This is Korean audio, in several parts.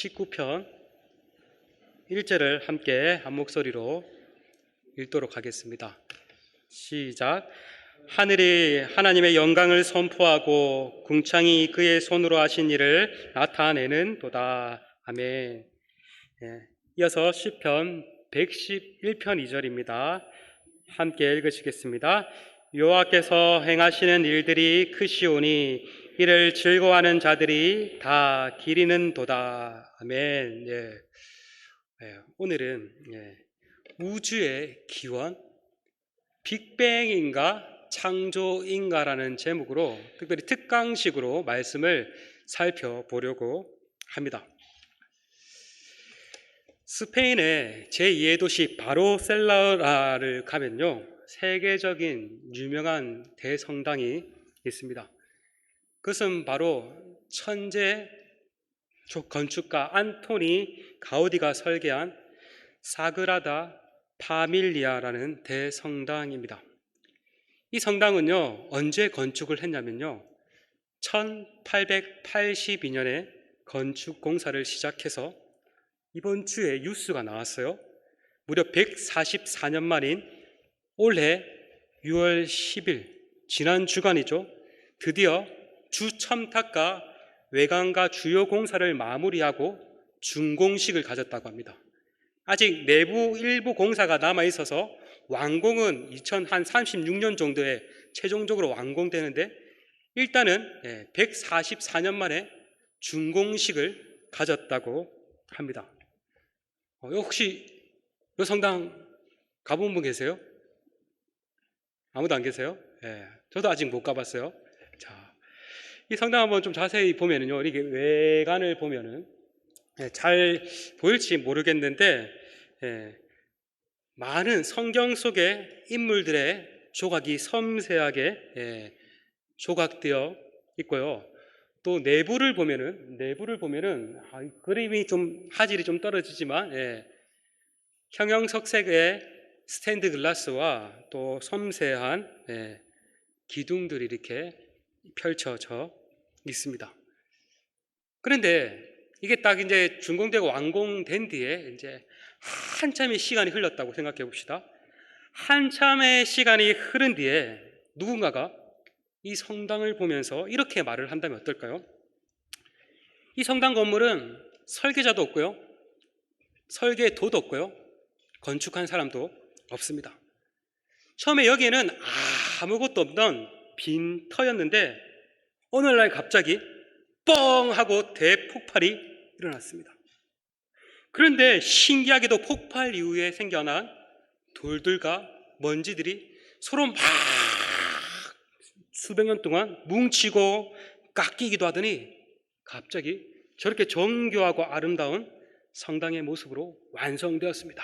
19편 1절을 함께 한 목소리로 읽도록 하겠습니다. 시작. 하늘이 하나님의 영광을 선포하고 궁창이 그의 손으로 하신 일을 나타내는 도다. 아멘. 이어서 시편 111편 2절입니다. 함께 읽으시겠습니다. 여호와께서 행하시는 일들이 크시오니 이를 즐거워하는 자들이 다 기리는 도다. 아멘. 오늘은 우주의 기원, 빅뱅인가 창조인가라는 제목으로 특별히 특강식으로 말씀을 살펴보려고 합니다. 스페인의 제2의 도시 바르셀로나를 가면요, 세계적인 유명한 대성당이 있습니다. 그것은 바로 천재 건축가 안토니 가우디가 설계한 사그라다 파밀리아라는 대성당입니다. 이 성당은요, 언제 건축을 했냐면요, 1882년에 건축 공사를 시작해서 이번 주에 뉴스가 나왔어요. 무려 144년 만인 올해 6월 10일, 지난 주간이죠. 드디어 주첨탑과 외관과 주요 공사를 마무리하고 준공식을 가졌다고 합니다. 아직 내부 일부 공사가 남아있어서 완공은 2036년 정도에 최종적으로 완공되는데, 일단은 144년 만에 준공식을 가졌다고 합니다. 혹시 이 성당 가본 분 계세요? 아무도 안 계세요? 저도 아직 못 가봤어요. 자, 이 성당 한번 좀 자세히 보면은요, 이게 외관을 보면은 잘 보일지 모르겠는데, 많은 성경 속의 인물들의 조각이 섬세하게 조각되어 있고요. 또 내부를 보면은 그림이 좀 화질이 좀 떨어지지만 형형색색의 스테인드 글라스와 또 섬세한 기둥들이 이렇게 펼쳐져 있습니다. 그런데 이게 딱 이제 준공되고 완공된 뒤에 이제 한참의 시간이 흘렀다고 생각해 봅시다. 한참의 시간이 흐른 뒤에 누군가가 이 성당을 보면서 이렇게 말을 한다면 어떨까요? 이 성당 건물은 설계자도 없고요, 설계도도 없고요, 건축한 사람도 없습니다. 처음에 여기에는 아무것도 없던 빈터였는데 오늘날 갑자기 뻥 하고 대폭발이 일어났습니다. 그런데 신기하게도 폭발 이후에 생겨난 돌들과 먼지들이 서로 막 수백 년 동안 뭉치고 깎이기도 하더니 갑자기 저렇게 정교하고 아름다운 성당의 모습으로 완성되었습니다.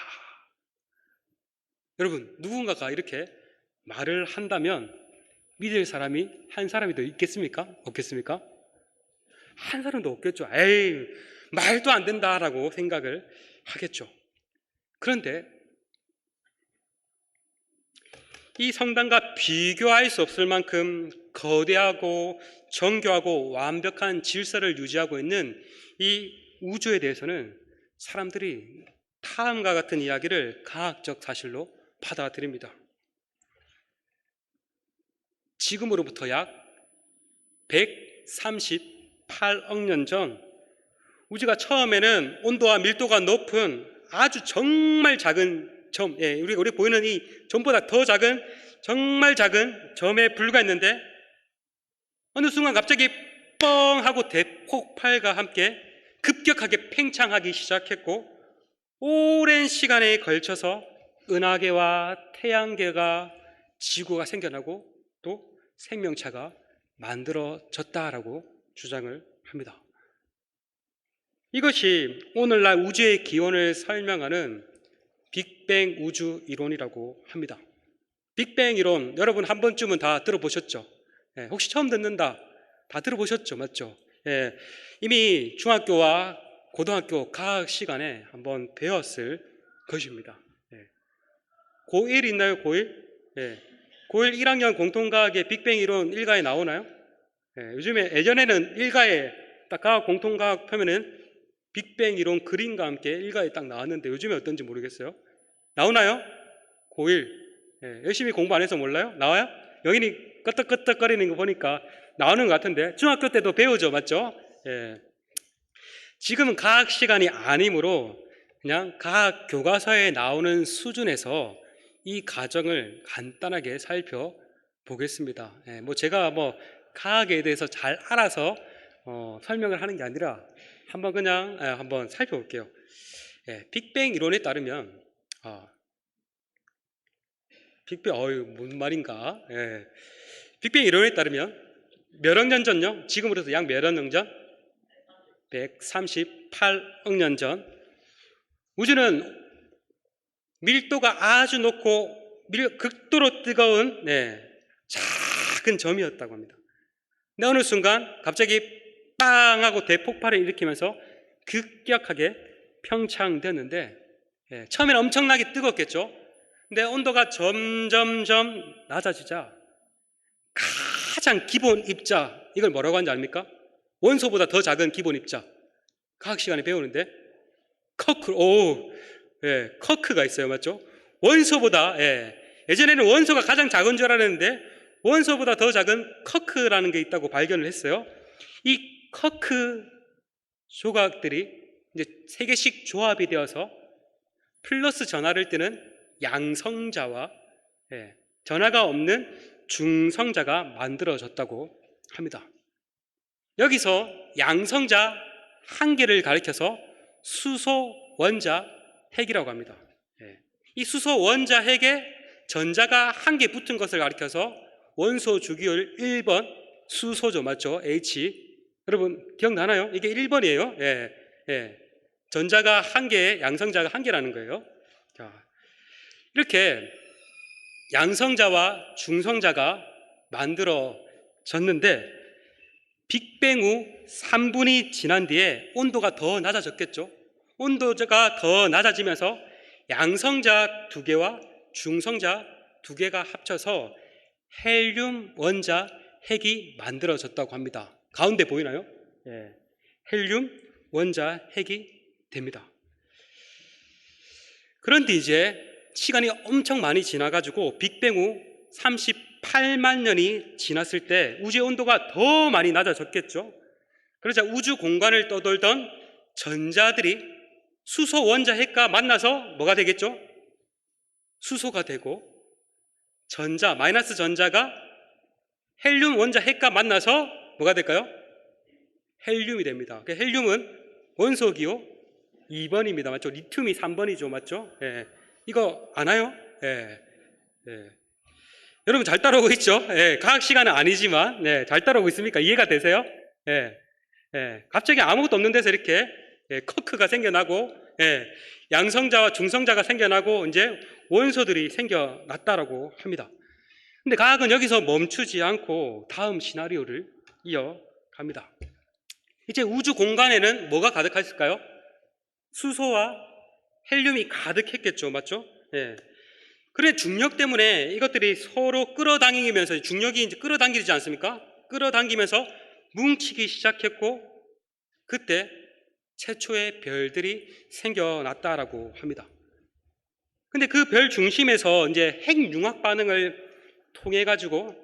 여러분, 누군가가 이렇게 말을 한다면 믿을 사람이 한 사람이 더 있겠습니까? 없겠습니까? 한 사람도 없겠죠. 에이, 말도 안 된다라고 생각을 하겠죠. 그런데 이 성당과 비교할 수 없을 만큼 거대하고 정교하고 완벽한 질서를 유지하고 있는 이 우주에 대해서는 사람들이 다음과 같은 이야기를 과학적 사실로 받아들입니다. 지금으로부터 약 138억 년 전, 우주가 처음에는 온도와 밀도가 높은 아주 정말 작은 점, 우리 보이는 이 점보다 더 작은 정말 작은 점에 불과했는데 어느 순간 갑자기 뻥 하고 대폭발과 함께 급격하게 팽창하기 시작했고, 오랜 시간에 걸쳐서 은하계와 태양계가 지구가 생겨나고 또 생명체가 만들어졌다라고 주장을 합니다. 이것이 오늘날 우주의 기원을 설명하는 빅뱅 우주 이론이라고 합니다. 빅뱅 이론, 여러분 한 번쯤은 다 들어보셨죠? 혹시 처음 듣는다, 다 들어보셨죠? 맞죠? 이미 중학교와 고등학교 과학 시간에 한번 배웠을 것입니다. 고1 있나요? 고1? 고1 1학년 공통과학의 빅뱅 이론 1과에 나오나요? 요즘에 예전에는 1과에 딱 과학 공통과학 펴면은 빅뱅 이론 그림과 함께 일가에 딱 나왔는데 요즘에 어떤지 모르겠어요. 나오나요? 고1 열심히 공부 안 해서 몰라요? 나와요? 영인이 끄떡끄떡거리는 거 보니까 나오는 것 같은데 중학교 때도 배우죠, 맞죠? 예. 지금은 과학 시간이 아니므로 그냥 과학 교과서에 나오는 수준에서 이 과정을 간단하게 살펴보겠습니다. 뭐 제가 뭐 과학에 대해서 잘 알아서 설명을 하는 게 아니라 한번 그냥 한번 살펴볼게요. 빅뱅 이론에 따르면 빅뱅 무슨 말인가? 빅뱅 이론에 따르면 몇 억 년 전요? 지금으로서 약 몇 억 년 전? 138억 년 전. 우주는 밀도가 아주 높고 극도로 뜨거운 작은 점이었다고 합니다. 근데 어느 순간 갑자기 빵 하고 대폭발을 일으키면서 급격하게 평창되었는데 처음에는 엄청나게 뜨겁겠죠. 근데 온도가 점점점 낮아지자 가장 기본 입자, 이걸 뭐라고 하는지 압니까? 원소보다 더 작은 기본 입자. 과학 시간에 배우는데 커크가 있어요, 맞죠? 원소보다 예전에는 원소가 가장 작은 줄 알았는데 원소보다 더 작은 커크라는 게 있다고 발견을 했어요. 이 커크 조각들이 이제 3개씩 조합이 되어서 플러스 전하를 뜨는 양성자와 전하가 없는 중성자가 만들어졌다고 합니다. 여기서 양성자 한 개를 가리켜서 수소 원자 핵이라고 합니다. 이 수소 원자 핵에 전자가 한 개 붙은 것을 가리켜서 원소 주기율 1번 수소죠, 맞죠? H. 여러분 기억나나요? 이게 1번이에요. 전자가 한 개, 양성자가 한 개라는 거예요. 자, 이렇게 양성자와 중성자가 만들어졌는데 빅뱅 후 3분이 지난 뒤에 온도가 더 낮아졌겠죠. 온도가 더 낮아지면서 양성자 2개와 중성자 2개가 합쳐서 헬륨 원자 핵이 만들어졌다고 합니다. 가운데 보이나요? 헬륨 원자 핵이 됩니다. 그런데 이제 시간이 엄청 많이 지나가지고 빅뱅 후 38만 년이 지났을 때 우주의 온도가 더 많이 낮아졌겠죠. 그러자 우주 공간을 떠돌던 전자들이 수소 원자 핵과 만나서 뭐가 되겠죠? 수소가 되고 전자, 마이너스 전자가 헬륨 원자 핵과 만나서 뭐가 될까요? 헬륨이 됩니다. 헬륨은 원소기호 2번입니다. 맞죠? 리튬이 3번이죠. 맞죠? 이거 아나요? 여러분 잘 따라오고 있죠? 과학 시간은 아니지만 잘 따라오고 있습니까? 이해가 되세요? 갑자기 아무것도 없는 데서 이렇게 커크가 생겨나고 양성자와 중성자가 생겨나고 이제 원소들이 생겨났다라고 합니다. 근데 과학은 여기서 멈추지 않고 다음 시나리오를 이어갑니다. 이제 우주 공간에는 뭐가 가득했을까요? 수소와 헬륨이 가득했겠죠, 맞죠? 그래 중력 때문에 이것들이 서로 끌어당기면서 중력이 이제 끌어당기지 않습니까? 끌어당기면서 뭉치기 시작했고 그때 최초의 별들이 생겨났다라고 합니다. 근데 그 별 중심에서 이제 핵융합 반응을 통해 가지고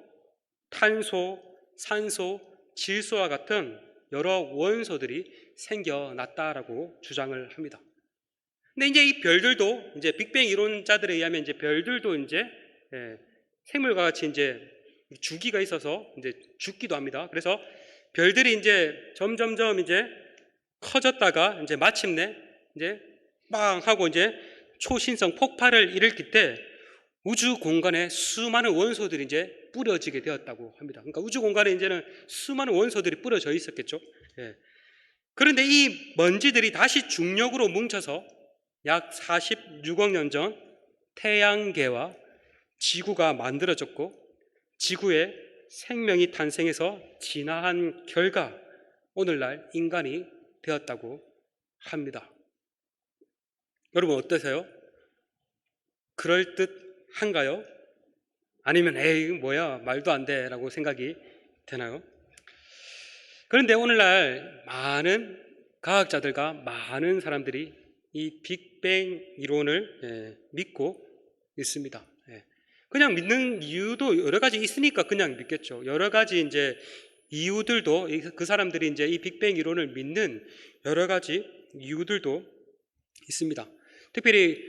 탄소, 산소, 질소와 같은 여러 원소들이 생겨났다라고 주장을 합니다. 근데 이제 이 별들도 이제 빅뱅 이론자들에 의하면 이제 별들도 이제 생물과 같이 이제 주기가 있어서 이제 죽기도 합니다. 그래서 별들이 이제 점점점 이제 커졌다가 이제 마침내 이제 빵 하고 이제 초신성 폭발을 일으킬 때 우주 공간에 수많은 원소들이 이제 뿌려지게 되었다고 합니다. 그러니까 우주 공간에 이제는 수많은 원소들이 뿌려져 있었겠죠. 그런데 이 먼지들이 다시 중력으로 뭉쳐서 약 46억 년 전 태양계와 지구가 만들어졌고 지구에 생명이 탄생해서 진화한 결과 오늘날 인간이 되었다고 합니다. 여러분 어떠세요? 그럴듯한가요? 아니면 에이 뭐야 말도 안 돼 라고 생각이 되나요? 그런데 오늘날 많은 과학자들과 많은 사람들이 이 빅뱅 이론을 믿고 있습니다. 그냥 믿는 이유도 여러 가지 있으니까 그냥 믿겠죠. 여러 가지 이제 이유들도 그 사람들이 이제 이 빅뱅 이론을 믿는 여러 가지 이유들도 있습니다. 특별히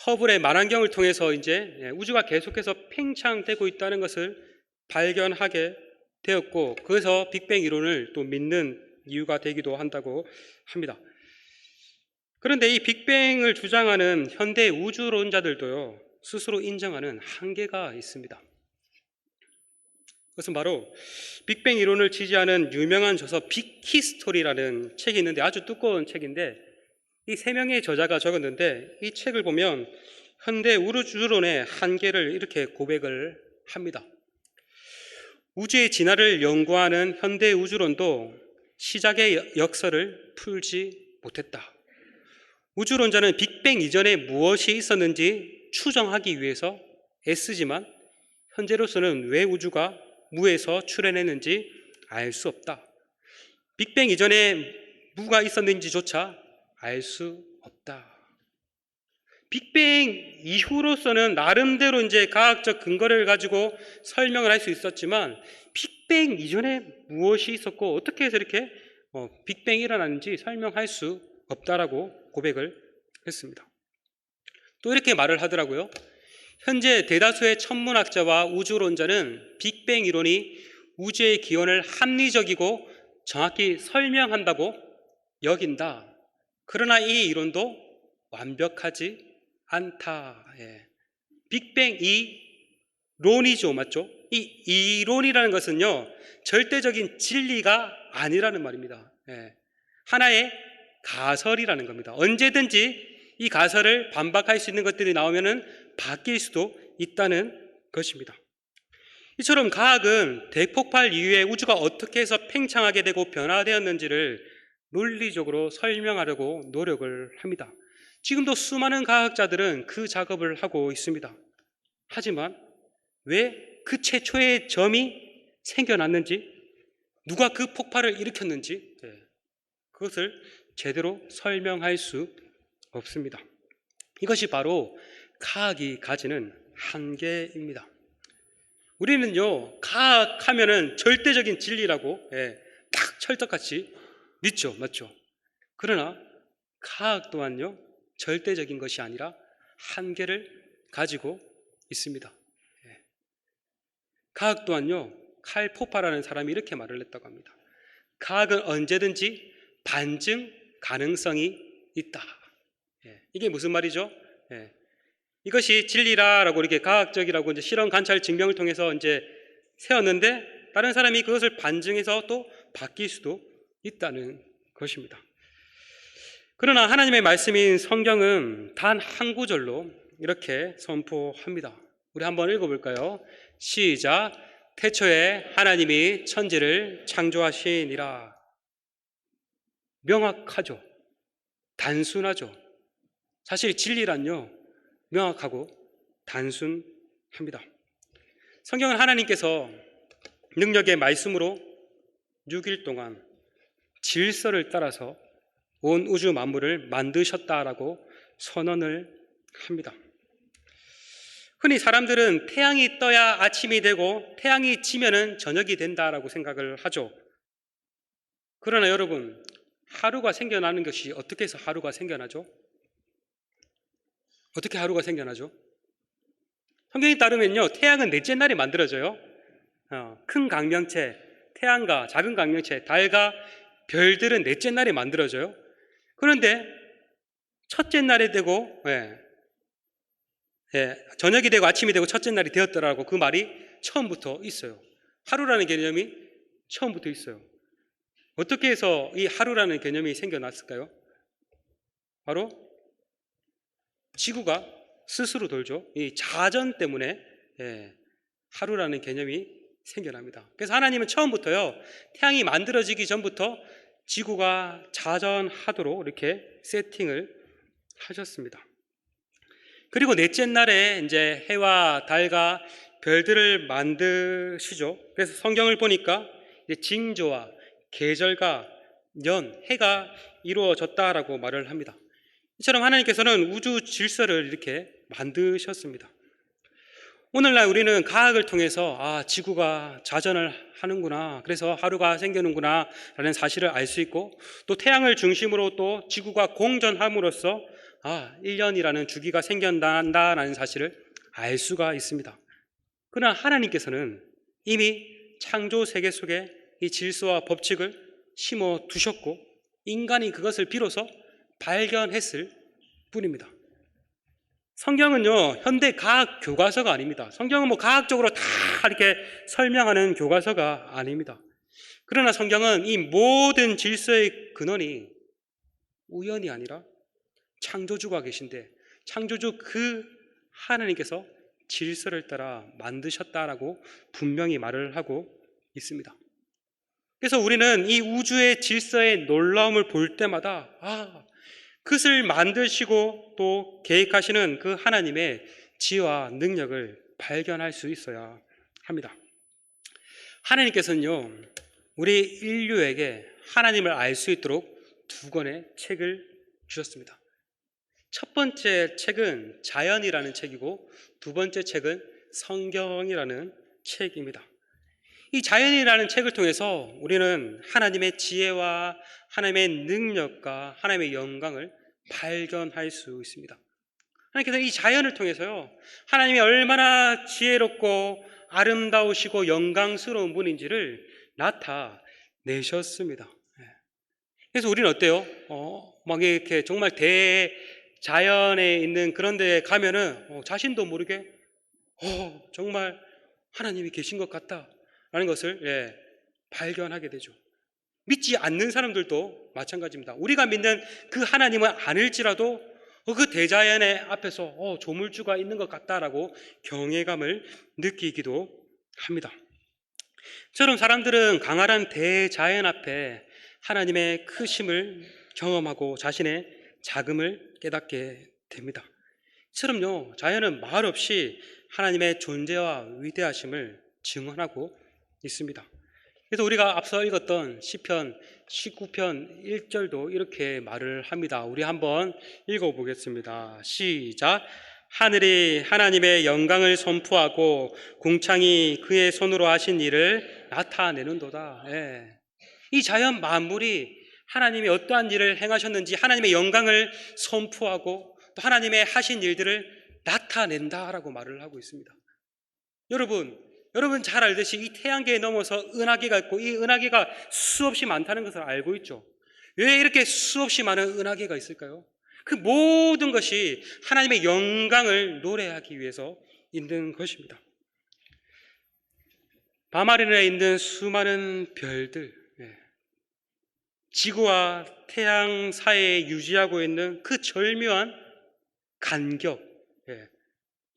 허블의 망원경을 통해서 이제 우주가 계속해서 팽창되고 있다는 것을 발견하게 되었고, 그래서 빅뱅 이론을 또 믿는 이유가 되기도 한다고 합니다. 그런데 이 빅뱅을 주장하는 현대 우주론자들도요, 스스로 인정하는 한계가 있습니다. 그것은 바로 빅뱅 이론을 지지하는 유명한 저서 빅히스토리라는 책이 있는데, 아주 두꺼운 책인데 이 3명의 저자가 적었는데, 이 책을 보면 현대 우주론의 한계를 이렇게 고백을 합니다. 우주의 진화를 연구하는 현대 우주론도 시작의 역설을 풀지 못했다. 우주론자는 빅뱅 이전에 무엇이 있었는지 추정하기 위해서 애쓰지만 현재로서는 왜 우주가 무에서 출현했는지 알 수 없다. 빅뱅 이전에 무가 있었는지조차 알 수 없다. 빅뱅 이후로서는 나름대로 이제 과학적 근거를 가지고 설명을 할 수 있었지만, 빅뱅 이전에 무엇이 있었고 어떻게 해서 이렇게 빅뱅이 일어났는지 설명할 수 없다라고 고백을 했습니다. 또 이렇게 말을 하더라고요. 현재 대다수의 천문학자와 우주론자는 빅뱅 이론이 우주의 기원을 합리적이고 정확히 설명한다고 여긴다. 그러나 이 이론도 완벽하지 않다. 빅뱅 이론이죠, 맞죠? 이 이론이라는 것은요, 절대적인 진리가 아니라는 말입니다. 하나의 가설이라는 겁니다. 언제든지 이 가설을 반박할 수 있는 것들이 나오면은 바뀔 수도 있다는 것입니다. 이처럼 과학은 대폭발 이후에 우주가 어떻게 해서 팽창하게 되고 변화되었는지를 논리적으로 설명하려고 노력을 합니다. 지금도 수많은 과학자들은 그 작업을 하고 있습니다. 하지만 왜 그 최초의 점이 생겨났는지, 누가 그 폭발을 일으켰는지 그것을 제대로 설명할 수 없습니다. 이것이 바로 과학이 가지는 한계입니다. 우리는요, 과학하면은 절대적인 진리라고 딱 철떡같이 믿죠, 맞죠? 그러나 과학 또한요, 절대적인 것이 아니라 한계를 가지고 있습니다. 과학 또한요, 칼 포파라는 사람이 이렇게 말을 했다고 합니다. 과학은 언제든지 반증 가능성이 있다. 이게 무슨 말이죠? 이것이 진리라고 이렇게 과학적이라고 이제 실험 관찰 증명을 통해서 이제 세웠는데, 다른 사람이 그것을 반증해서 또 바뀔 수도 있다는 것입니다. 그러나 하나님의 말씀인 성경은 단 한 구절로 이렇게 선포합니다. 우리 한번 읽어볼까요? 시작. 태초에 하나님이 천지를 창조하시니라. 명확하죠. 단순하죠. 사실 진리란요, 명확하고 단순합니다. 성경은 하나님께서 능력의 말씀으로 6일 동안 질서를 따라서 온 우주 만물을 만드셨다라고 선언을 합니다. 흔히 사람들은 태양이 떠야 아침이 되고 태양이 지면은 저녁이 된다라고 생각을 하죠. 그러나 여러분, 하루가 생겨나는 것이 어떻게 해서 하루가 생겨나죠? 어떻게 하루가 생겨나죠? 성경에 따르면요, 태양은 넷째 날에 만들어져요. 큰 강명체, 태양과 작은 강명체, 달과 별들은 넷째 날에 만들어져요. 그런데 첫째 날에 되고 저녁이 되고 아침이 되고 첫째 날이 되었더라고, 그 말이 처음부터 있어요. 하루라는 개념이 처음부터 있어요. 어떻게 해서 이 하루라는 개념이 생겨났을까요? 바로 지구가 스스로 돌죠. 이 자전 때문에 하루라는 개념이 생겨납니다. 그래서 하나님은 처음부터요, 태양이 만들어지기 전부터 지구가 자전하도록 이렇게 세팅을 하셨습니다. 그리고 넷째 날에 이제 해와 달과 별들을 만드시죠. 그래서 성경을 보니까 이제 징조와 계절과 해가 이루어졌다라고 말을 합니다. 이처럼 하나님께서는 우주 질서를 이렇게 만드셨습니다. 오늘날 우리는 과학을 통해서 지구가 자전을 하는구나, 그래서 하루가 생기는구나 라는 사실을 알 수 있고, 또 태양을 중심으로 또 지구가 공전함으로써 1년이라는 주기가 생겨난다라는 사실을 알 수가 있습니다. 그러나 하나님께서는 이미 창조 세계 속에 이 질서와 법칙을 심어 두셨고, 인간이 그것을 비로소 발견했을 뿐입니다. 성경은요, 현대 과학 교과서가 아닙니다. 성경은 과학적으로 다 이렇게 설명하는 교과서가 아닙니다. 그러나 성경은 이 모든 질서의 근원이 우연이 아니라 창조주가 계신데, 창조주 그 하나님께서 질서를 따라 만드셨다라고 분명히 말을 하고 있습니다. 그래서 우리는 이 우주의 질서의 놀라움을 볼 때마다 그것을 만드시고 또 계획하시는 그 하나님의 지혜와 능력을 발견할 수 있어야 합니다. 하나님께서는요, 우리 인류에게 하나님을 알 수 있도록 2권의 책을 주셨습니다. 첫 번째 책은 자연이라는 책이고, 2번째 책은 성경이라는 책입니다. 이 자연이라는 책을 통해서 우리는 하나님의 지혜와 하나님의 능력과 하나님의 영광을 발견할 수 있습니다. 하나님께서 이 자연을 통해서요, 하나님이 얼마나 지혜롭고 아름다우시고 영광스러운 분인지를 나타내셨습니다. 그래서 우리는 어때요? 이렇게 정말 대자연에 있는 그런 데에 가면은 자신도 모르게 정말 하나님이 계신 것 같다라는 것을 발견하게 되죠. 믿지 않는 사람들도 마찬가지입니다. 우리가 믿는 그 하나님은 아닐지라도 그 대자연의 앞에서 조물주가 있는 것 같다라고 경외감을 느끼기도 합니다. 저런 사람들은 강활한 대자연 앞에 하나님의 크심을 경험하고 자신의 작음을 깨닫게 됩니다. 이처럼요, 자연은 말 없이 하나님의 존재와 위대하심을 증언하고 있습니다. 그래서 우리가 앞서 읽었던 시편 19편 1절도 이렇게 말을 합니다. 우리 한번 읽어보겠습니다. 시작. 하늘이 하나님의 영광을 선포하고 궁창이 그의 손으로 하신 일을 나타내는도다. 이 자연 만물이 하나님이 어떠한 일을 행하셨는지 하나님의 영광을 선포하고 또 하나님의 하신 일들을 나타낸다라고 말을 하고 있습니다. 여러분 잘 알듯이 이 태양계에 넘어서 은하계가 있고, 이 은하계가 수없이 많다는 것을 알고 있죠. 왜 이렇게 수없이 많은 은하계가 있을까요? 그 모든 것이 하나님의 영광을 노래하기 위해서 있는 것입니다. 밤하늘에 있는 수많은 별들, 지구와 태양 사이에 유지하고 있는 그 절묘한 간격,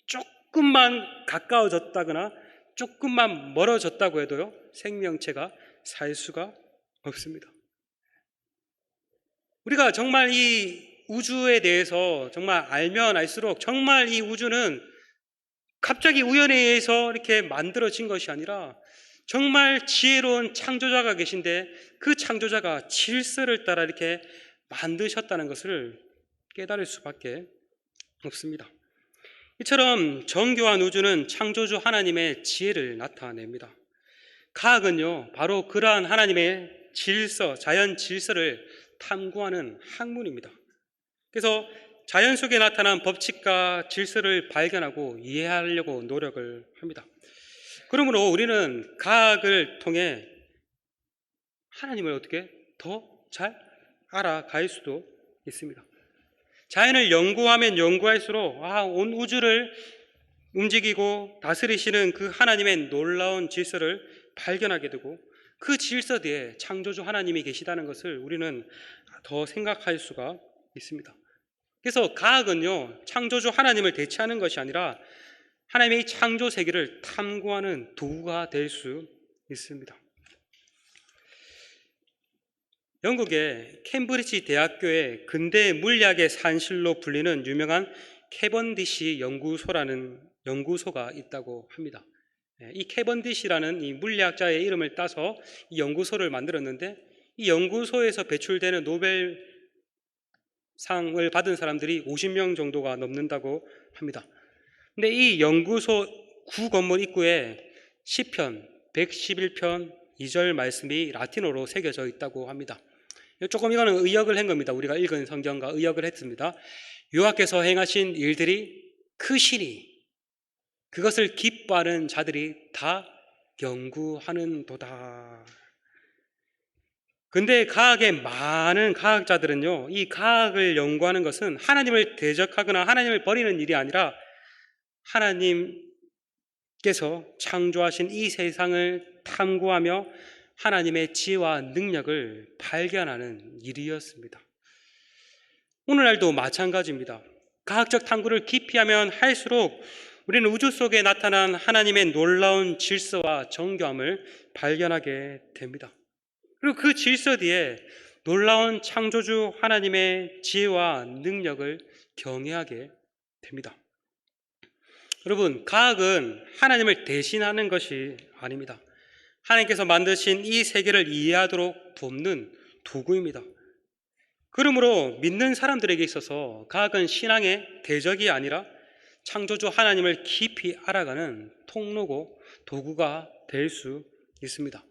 조금만 가까워졌다거나 조금만 멀어졌다고 해도요, 생명체가 살 수가 없습니다. 우리가 정말 이 우주에 대해서 정말 알면 알수록 정말 이 우주는 갑자기 우연에 의해서 이렇게 만들어진 것이 아니라 정말 지혜로운 창조자가 계신데 그 창조자가 질서를 따라 이렇게 만드셨다는 것을 깨달을 수밖에 없습니다. 이처럼 정교한 우주는 창조주 하나님의 지혜를 나타냅니다. 과학은요, 바로 그러한 하나님의 질서, 자연 질서를 탐구하는 학문입니다. 그래서 자연 속에 나타난 법칙과 질서를 발견하고 이해하려고 노력을 합니다. 그러므로 우리는 과학을 통해 하나님을 어떻게 더 잘 알아갈 수도 있습니다. 자연을 연구하면 연구할수록 온 우주를 움직이고 다스리시는 그 하나님의 놀라운 질서를 발견하게 되고, 그 질서 뒤에 창조주 하나님이 계시다는 것을 우리는 더 생각할 수가 있습니다. 그래서 과학은요, 창조주 하나님을 대체하는 것이 아니라 하나님의 창조 세계를 탐구하는 도구가 될 수 있습니다. 영국의 캠브리지 대학교의 근대 물리학의 산실로 불리는 유명한 캐번디시 연구소라는 연구소가 있다고 합니다. 이 캐번디시라는 이 물리학자의 이름을 따서 이 연구소를 만들었는데, 이 연구소에서 배출되는 노벨상을 받은 사람들이 50명 정도가 넘는다고 합니다. 근데 이 연구소 구 건물 입구에 시편 111편 2절 말씀이 라틴어로 새겨져 있다고 합니다. 조금 이거는 의역을 한 겁니다. 우리가 읽은 성경과 의역을 했습니다. 여호와께서 행하신 일들이 크시니 그것을 기뻐하는 자들이 다 연구하는도다. 근데 과학의 많은 과학자들은요, 이 과학을 연구하는 것은 하나님을 대적하거나 하나님을 버리는 일이 아니라 하나님께서 창조하신 이 세상을 탐구하며 하나님의 지혜와 능력을 발견하는 일이었습니다. 오늘날도 마찬가지입니다. 과학적 탐구를 깊이 하면 할수록 우리는 우주 속에 나타난 하나님의 놀라운 질서와 정교함을 발견하게 됩니다. 그리고 그 질서 뒤에 놀라운 창조주 하나님의 지혜와 능력을 경외하게 됩니다. 여러분, 과학은 하나님을 대신하는 것이 아닙니다. 하나님께서 만드신 이 세계를 이해하도록 돕는 도구입니다. 그러므로 믿는 사람들에게 있어서 과학은 신앙의 대적이 아니라 창조주 하나님을 깊이 알아가는 통로고 도구가 될 수 있습니다.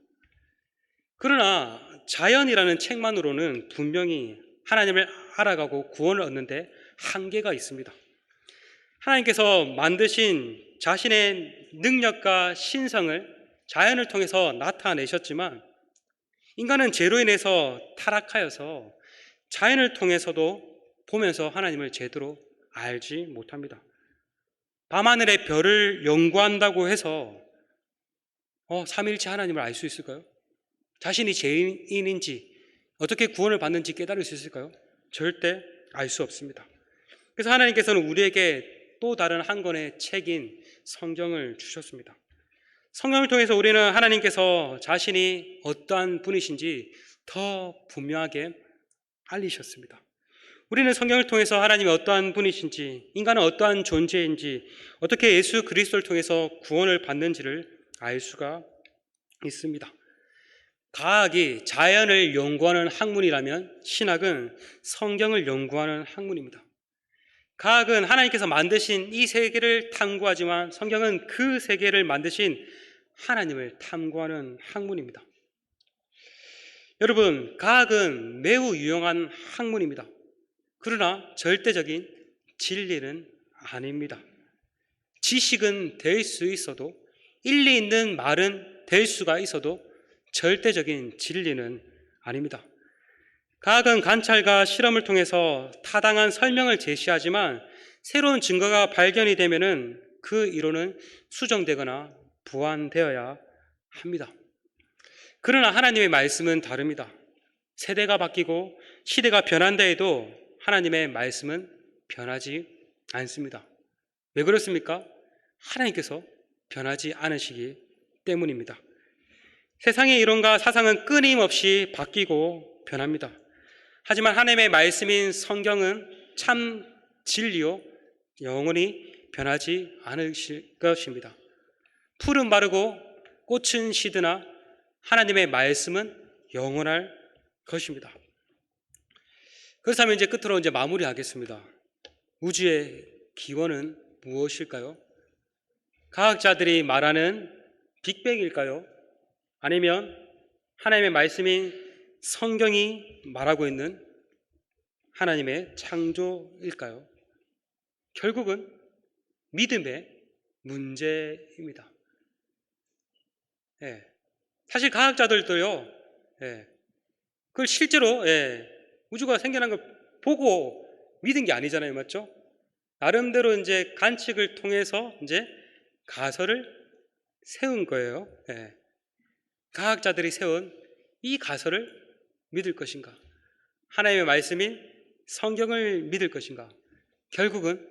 그러나 자연이라는 책만으로는 분명히 하나님을 알아가고 구원을 얻는데 한계가 있습니다. 하나님께서 만드신 자신의 능력과 신성을 자연을 통해서 나타내셨지만 인간은 죄로 인해서 타락하여서 자연을 통해서도 보면서 하나님을 제대로 알지 못합니다. 밤하늘의 별을 연구한다고 해서 삼위일체 하나님을 알 수 있을까요? 자신이 죄인인지 어떻게 구원을 받는지 깨달을 수 있을까요? 절대 알 수 없습니다. 그래서 하나님께서는 우리에게 또 다른 한 권의 책인 성경을 주셨습니다. 성경을 통해서 우리는 하나님께서 자신이 어떠한 분이신지 더 분명하게 알리셨습니다. 우리는 성경을 통해서 하나님이 어떠한 분이신지, 인간은 어떠한 존재인지, 어떻게 예수 그리스도를 통해서 구원을 받는지를 알 수가 있습니다. 과학이 자연을 연구하는 학문이라면 신학은 성경을 연구하는 학문입니다. 과학은 하나님께서 만드신 이 세계를 탐구하지만 성경은 그 세계를 만드신 하나님을 탐구하는 학문입니다. 여러분, 과학은 매우 유용한 학문입니다. 그러나 절대적인 진리는 아닙니다. 지식은 될 수 있어도, 일리 있는 말은 될 수가 있어도 절대적인 진리는 아닙니다. 과학은 관찰과 실험을 통해서 타당한 설명을 제시하지만 새로운 증거가 발견이 되면은 그 이론은 수정되거나 보완되어야 합니다. 그러나 하나님의 말씀은 다릅니다. 세대가 바뀌고 시대가 변한다 해도 하나님의 말씀은 변하지 않습니다. 왜 그렇습니까? 하나님께서 변하지 않으시기 때문입니다. 세상의 이론과 사상은 끊임없이 바뀌고 변합니다. 하지만 하나님의 말씀인 성경은 참 진리요 영원히 변하지 않으실 것입니다. 풀은 마르고 꽃은 시드나 하나님의 말씀은 영원할 것입니다. 그렇다면 이제 끝으로 마무리하겠습니다. 우주의 기원은 무엇일까요? 과학자들이 말하는 빅뱅일까요? 아니면 하나님의 말씀인 성경이 말하고 있는 하나님의 창조일까요? 결국은 믿음의 문제입니다. 사실 과학자들도요, 그걸 실제로 우주가 생겨난 걸 보고 믿은 게 아니잖아요, 맞죠? 나름대로 이제 관측을 통해서 이제 가설을 세운 거예요. 과학자들이 세운 이 가설을 믿을 것인가? 하나님의 말씀인 성경을 믿을 것인가? 결국은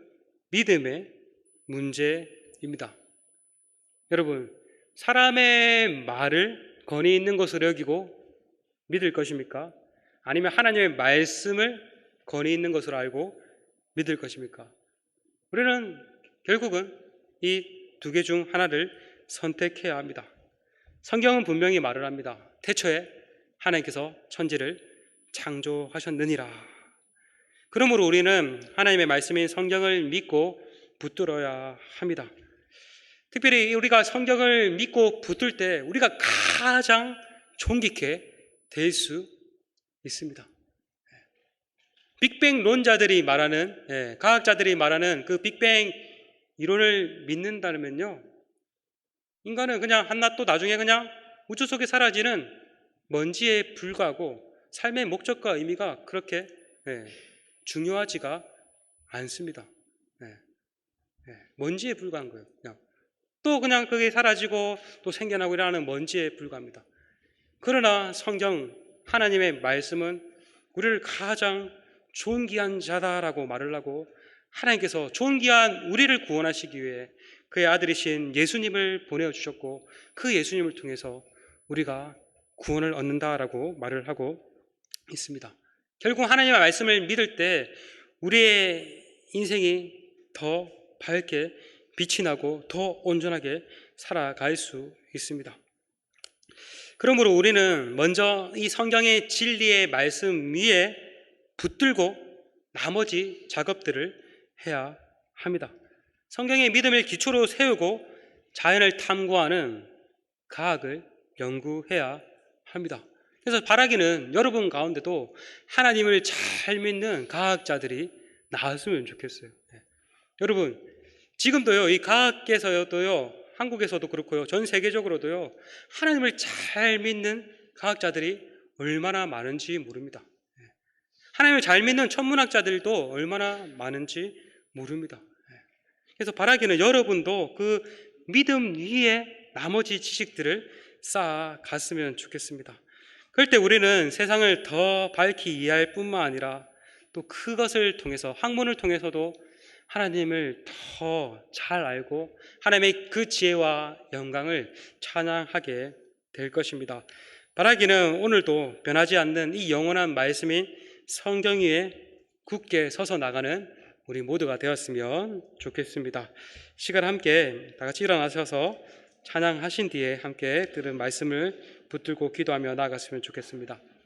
믿음의 문제입니다. 여러분, 사람의 말을 권위 있는 것으로 여기고 믿을 것입니까? 아니면 하나님의 말씀을 권위 있는 것으로 알고 믿을 것입니까? 우리는 결국은 이 두 개 중 하나를 선택해야 합니다. 성경은 분명히 말을 합니다. 태초에 하나님께서 천지를 창조하셨느니라. 그러므로 우리는 하나님의 말씀인 성경을 믿고 붙들어야 합니다. 특별히 우리가 성경을 믿고 붙들 때 우리가 가장 존귀케 될 수 있습니다. 빅뱅론자들이 말하는, 과학자들이 말하는 그 빅뱅 이론을 믿는다면요, 인간은 그냥 한낱 또 나중에 그냥 우주 속에 사라지는 먼지에 불과하고 삶의 목적과 의미가 그렇게 중요하지가 않습니다. 먼지에 불과한 거예요. 그냥 그게 사라지고 또 생겨나고 일어나는 먼지에 불과합니다. 그러나 성경 하나님의 말씀은 우리를 가장 존귀한 자다라고 말을 하고, 하나님께서 존귀한 우리를 구원하시기 위해 그의 아들이신 예수님을 보내주셨고, 그 예수님을 통해서 우리가 구원을 얻는다라고 말을 하고 있습니다. 결국 하나님의 말씀을 믿을 때 우리의 인생이 더 밝게 빛이 나고 더 온전하게 살아갈 수 있습니다. 그러므로 우리는 먼저 이 성경의 진리의 말씀 위에 붙들고 나머지 작업들을 해야 합니다. 성경의 믿음을 기초로 세우고 자연을 탐구하는 과학을 연구해야 합니다. 그래서 바라기는 여러분 가운데도 하나님을 잘 믿는 과학자들이 나왔으면 좋겠어요. 여러분, 지금도요, 이 과학계에서도요, 한국에서도 그렇고요, 전 세계적으로도요, 하나님을 잘 믿는 과학자들이 얼마나 많은지 모릅니다. 하나님을 잘 믿는 천문학자들도 얼마나 많은지 모릅니다. 그래서 바라기는 여러분도 그 믿음 위에 나머지 지식들을 쌓아갔으면 좋겠습니다. 그럴 때 우리는 세상을 더 밝히 이해할 뿐만 아니라 또 그것을 통해서, 학문을 통해서도 하나님을 더 잘 알고 하나님의 그 지혜와 영광을 찬양하게 될 것입니다. 바라기는 오늘도 변하지 않는 이 영원한 말씀인 성경 위에 굳게 서서 나가는 우리 모두가 되었으면 좋겠습니다. 시간 함께 다 같이 일어나셔서 찬양하신 뒤에 함께 들은 말씀을 붙들고 기도하며 나아갔으면 좋겠습니다.